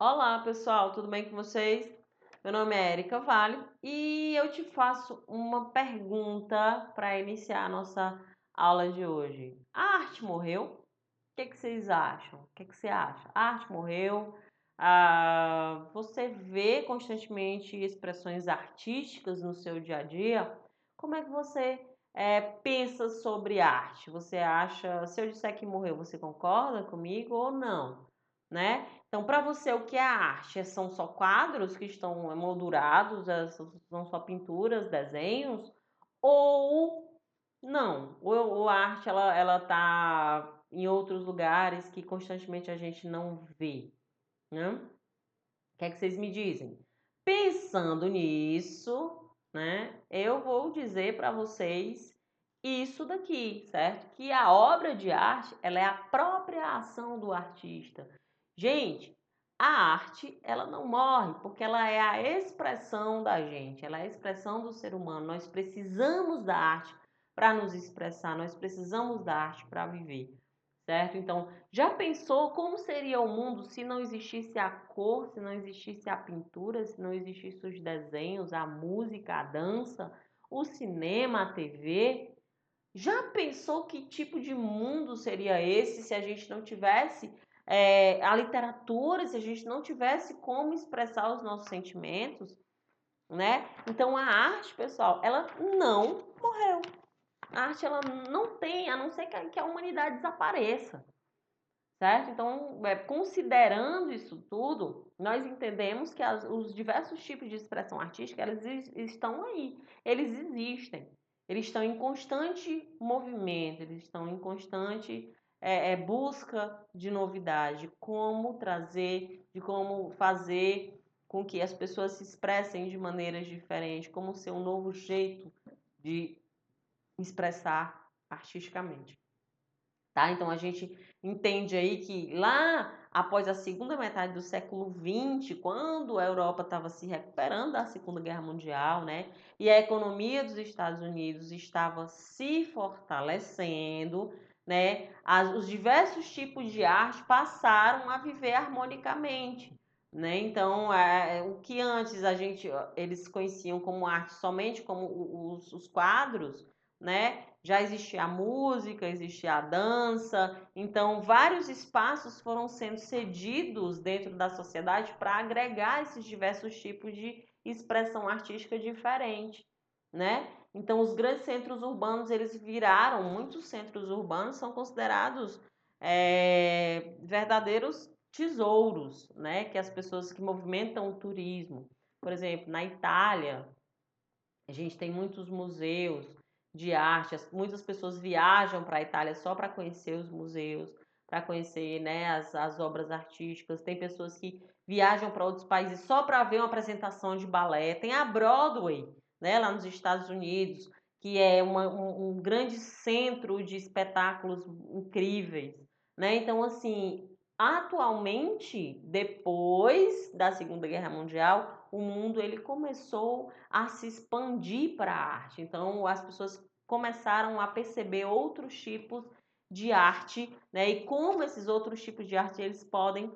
Olá, pessoal, tudo bem com vocês? Meu nome é Erika Vale e eu te faço uma pergunta para iniciar a nossa aula de hoje. A arte morreu? O que vocês acham? O que você acha? A arte morreu? Você vê constantemente expressões artísticas no seu dia a dia? Como é que você pensa sobre arte? Você acha, se eu disser que morreu, você concorda comigo ou não? Né? Então, para você, o que é a arte? São só quadros que estão moldurados, são só pinturas, desenhos? Ou não? Ou a arte ela tá em outros lugares que constantemente a gente não vê, né? O que é que vocês me dizem? Pensando nisso, né? Eu vou dizer para vocês isso daqui, certo? Que a obra de arte, ela é a própria ação do artista. Gente, a arte, ela não morre, porque ela é a expressão da gente, ela é a expressão do ser humano. Nós precisamos da arte para nos expressar, nós precisamos da arte para viver, certo? Então, já pensou como seria o mundo se não existisse a cor, se não existisse a pintura, se não existissem os desenhos, a música, a dança, o cinema, a TV? Já pensou que tipo de mundo seria esse se a gente não tivesse a literatura, se a gente não tivesse como expressar os nossos sentimentos, né? Então a arte, pessoal, ela não morreu. A arte ela não tem, a não ser que a humanidade desapareça, certo? Então, considerando isso tudo, nós entendemos que os diversos tipos de expressão artística, eles estão aí, eles existem, eles estão em constante movimento, eles estão em constante busca de novidade, de como trazer, de como fazer com que as pessoas se expressem de maneiras diferentes, como ser um novo jeito de expressar artisticamente. Tá? Então a gente entende aí que lá após a segunda metade do século XX, quando a Europa estava se recuperando da Segunda Guerra Mundial, né, e a economia dos Estados Unidos estava se fortalecendo, né, os diversos tipos de arte passaram a viver harmonicamente. Né? Então, o que antes eles conheciam como arte somente como os quadros, né? Já existia a música, existia a dança, então vários espaços foram sendo cedidos dentro da sociedade para agregar esses diversos tipos de expressão artística diferente, né? Então os grandes centros urbanos eles viraram, muitos centros urbanos são considerados verdadeiros tesouros, né? Que as pessoas que movimentam o turismo, por exemplo, na Itália a gente tem muitos museus de arte, muitas pessoas viajam para a Itália só para conhecer os museus, para conhecer, né, as obras artísticas. Tem pessoas que viajam para outros países só para ver uma apresentação de balé. Tem a Broadway, né, lá nos Estados Unidos, que é um grande centro de espetáculos incríveis. Né? Então, assim, atualmente, depois da Segunda Guerra Mundial, o mundo ele começou a se expandir para a arte. Então, as pessoas começaram a perceber outros tipos de arte, né? E como esses outros tipos de arte eles podem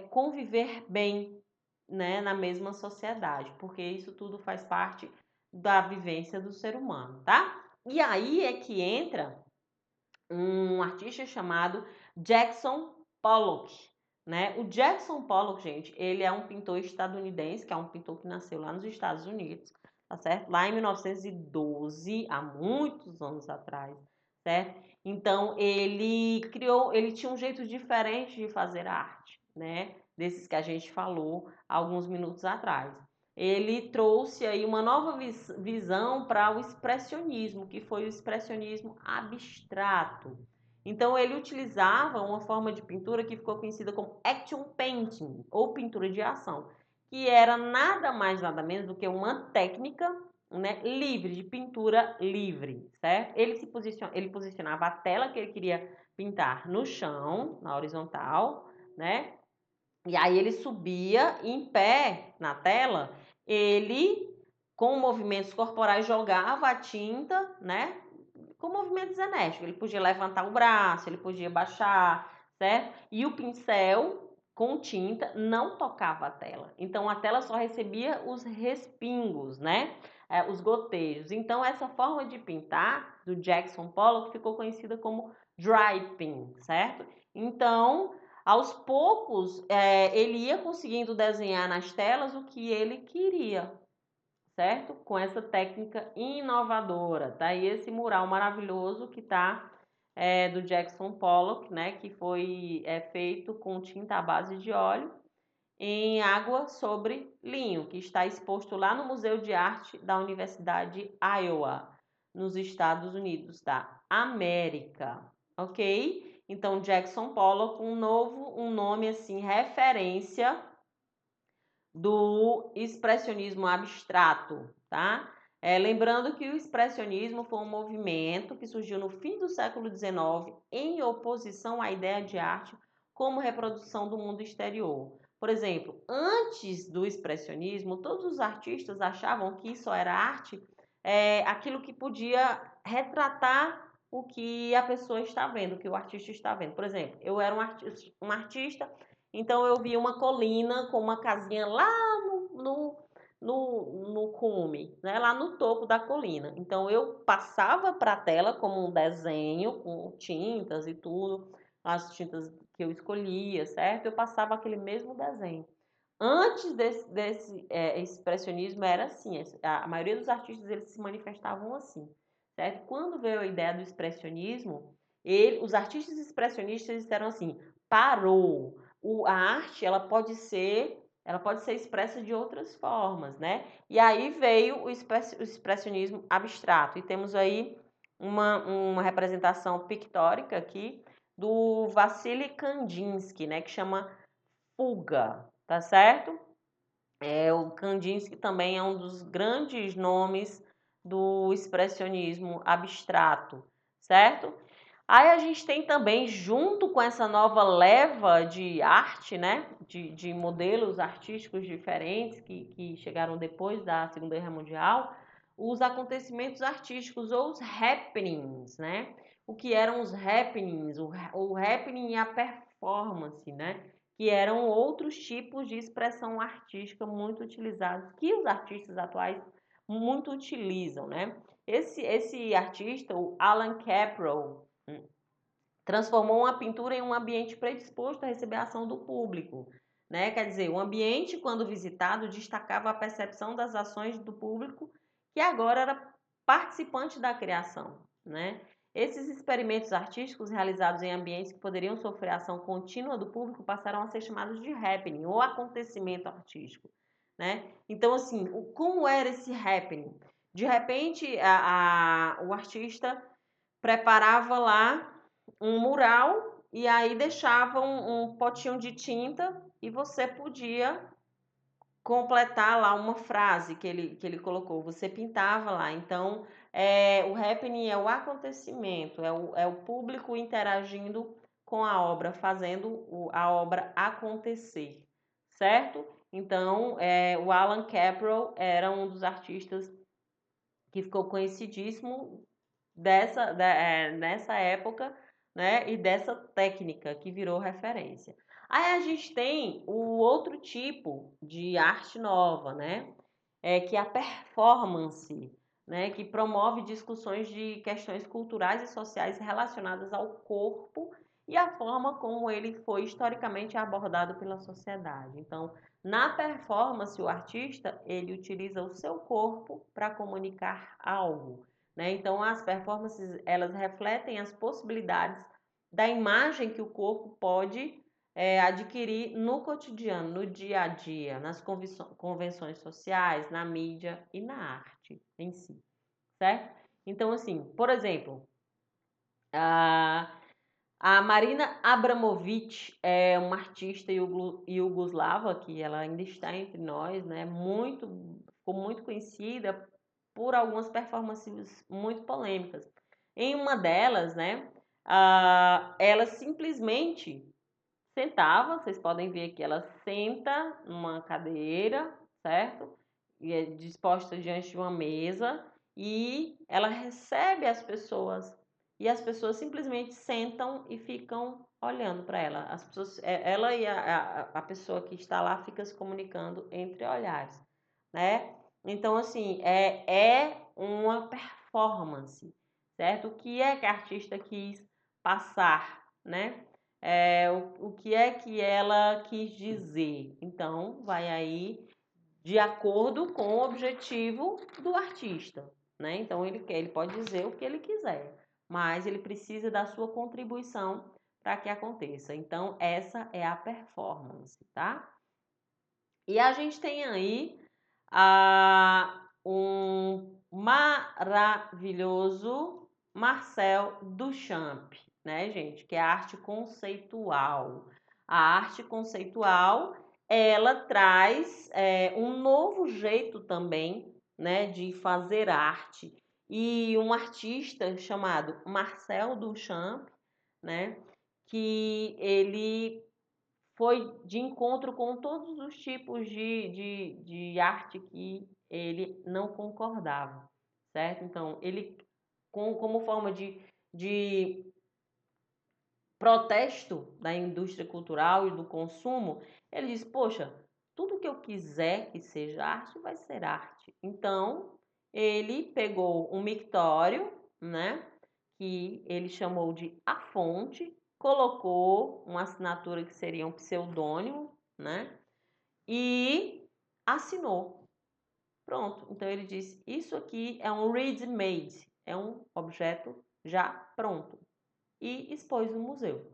conviver bem, né, na mesma sociedade, porque isso tudo faz parte da vivência do ser humano, tá? E aí é que entra um artista chamado Jackson Pollock, né? O Jackson Pollock, gente, ele é um pintor estadunidense, que é um pintor que nasceu lá nos Estados Unidos, tá certo? Lá em 1912, há muitos anos atrás, certo? Então, ele tinha um jeito diferente de fazer arte, né? Desses que a gente falou alguns minutos atrás. Ele trouxe aí uma nova visão para o expressionismo, que foi o expressionismo abstrato. Então ele utilizava uma forma de pintura que ficou conhecida como action painting, ou pintura de ação, que era nada mais nada menos do que uma técnica, né, livre, de pintura livre, certo? Ele posicionava a tela que ele queria pintar no chão, na horizontal, né? E aí ele subia em pé na tela, ele com movimentos corporais jogava a tinta, né? Com movimentos enérgicos. Ele podia levantar o braço, ele podia baixar, certo? E o pincel com tinta, não tocava a tela. Então, a tela só recebia os respingos, né? Os gotejos. Então, essa forma de pintar do Jackson Pollock ficou conhecida como dry pen, certo? Então, aos poucos, ele ia conseguindo desenhar nas telas o que ele queria, certo? Com essa técnica inovadora. Tá aí esse mural maravilhoso que tá do Jackson Pollock, né? Que foi feito com tinta à base de óleo em água sobre linho, que está exposto lá no Museu de Arte da Universidade Iowa, nos Estados Unidos da América, ok? Então, Jackson Pollock, um nome assim, referência do expressionismo abstrato, tá? Lembrando que o expressionismo foi um movimento que surgiu no fim do século XIX em oposição à ideia de arte como reprodução do mundo exterior. Por exemplo, antes do expressionismo, todos os artistas achavam que isso era arte, aquilo que podia retratar o que a pessoa está vendo, o que o artista está vendo. Por exemplo, eu era um artista, então eu vi uma colina com uma casinha lá no cume, né? Lá no topo da colina. Então eu passava para a tela como um desenho com tintas e tudo, as tintas que eu escolhia, certo? Eu passava aquele mesmo desenho. Antes desse expressionismo era assim, a maioria dos artistas eles se manifestavam assim, certo? Quando veio a ideia do expressionismo, os artistas expressionistas disseram assim, parou, a arte ela pode ser expressa de outras formas, né? E aí veio o expressionismo abstrato, e temos aí uma representação pictórica aqui do Vassily Kandinsky, né, que chama Fuga, tá certo? O Kandinsky também é um dos grandes nomes do expressionismo abstrato, certo? Aí a gente tem também, junto com essa nova leva de arte, né, de modelos artísticos diferentes que chegaram depois da Segunda Guerra Mundial, os acontecimentos artísticos ou os happenings, né? O que eram os happenings? O happening e a performance, né? Que eram outros tipos de expressão artística muito utilizados, que os artistas atuais muito utilizam, né? Esse artista, o Alan Caprow, transformou uma pintura em um ambiente predisposto a receber a ação do público, né? Quer dizer, o ambiente, quando visitado, destacava a percepção das ações do público, que agora era participante da criação, né? Esses experimentos artísticos realizados em ambientes que poderiam sofrer a ação contínua do público passaram a ser chamados de happening, ou acontecimento artístico, né? Então, assim, como era esse happening? De repente, o artista preparava lá um mural e aí deixava um potinho de tinta e você podia completar lá uma frase que ele colocou. Você pintava lá. Então, o happening é o acontecimento, é o público interagindo com a obra, fazendo a obra acontecer, certo? Então, o Alan Caprow era um dos artistas que ficou conhecidíssimo nessa época, né, e dessa técnica que virou referência. Aí a gente tem o outro tipo de arte nova, né, que é a performance, né, que promove discussões de questões culturais e sociais relacionadas ao corpo e a forma como ele foi historicamente abordado pela sociedade. Então, na performance, o artista ele utiliza o seu corpo para comunicar algo, né? Então, as performances elas refletem as possibilidades da imagem que o corpo pode adquirir no cotidiano, no dia a dia, nas convenções sociais, na mídia e na arte em si, certo? Então, assim, por exemplo, a Marina Abramovic é uma artista iugoslava que ela ainda está entre nós, né? Ficou muito conhecida por algumas performances muito polêmicas. Em uma delas, né, ela simplesmente sentava, vocês podem ver que ela senta numa cadeira, certo? E é disposta diante de uma mesa e ela recebe as pessoas e as pessoas simplesmente sentam e ficam olhando para ela. As pessoas, ela e a pessoa que está lá fica se comunicando entre olhares, né? Então, assim, é uma performance, certo? O que é que a artista quis passar, né? O que é que ela quis dizer? Então, vai aí de acordo com o objetivo do artista, né? Então ele pode dizer o que ele quiser, mas ele precisa da sua contribuição para que aconteça. Então essa é a performance, tá? E a gente tem aí um maravilhoso Marcel Duchamp, né, gente? Que é a arte conceitual. A arte conceitual, ela traz um novo jeito também, né, de fazer arte. E um artista chamado Marcel Duchamp, né, que ele foi de encontro com todos os tipos de arte que ele não concordava, certo? Então, ele, como forma de protesto da indústria cultural e do consumo, ele diz, poxa, tudo que eu quiser que seja arte, vai ser arte. Então, ele pegou um mictório, né, que ele chamou de A Fonte, colocou uma assinatura que seria um pseudônimo, né, e assinou. Pronto. Então, ele disse, isso aqui é um ready-made, é um objeto já pronto. E expôs no museu,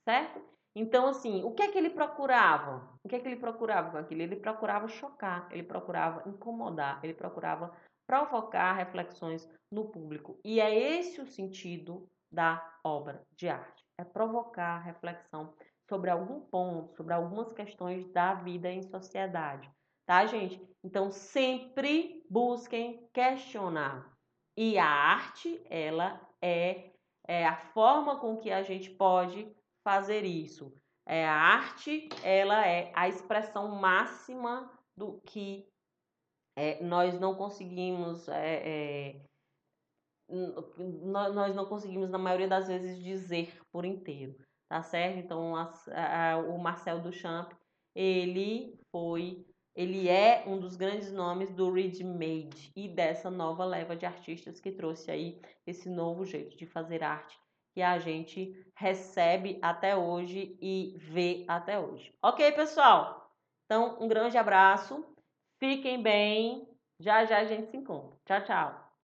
certo? Então, assim, o que é que ele procurava? O que é que ele procurava com aquilo? Ele procurava chocar, ele procurava incomodar, ele procurava provocar reflexões no público. E é esse o sentido da obra de arte. É provocar reflexão sobre algum ponto, sobre algumas questões da vida em sociedade. Tá, gente? Então, sempre busquem questionar. E a arte, ela é a forma com que a gente pode fazer isso. A arte, ela é a expressão máxima do que nós não conseguimos, nós não conseguimos, na maioria das vezes, dizer por inteiro, tá certo? Então, o Marcel Duchamp, ele foi, ele é um dos grandes nomes do ready-made e dessa nova leva de artistas que trouxe aí esse novo jeito de fazer arte que a gente recebe até hoje e vê até hoje. Ok, pessoal? Então, um grande abraço, fiquem bem, já já a gente se encontra. Tchau, tchau!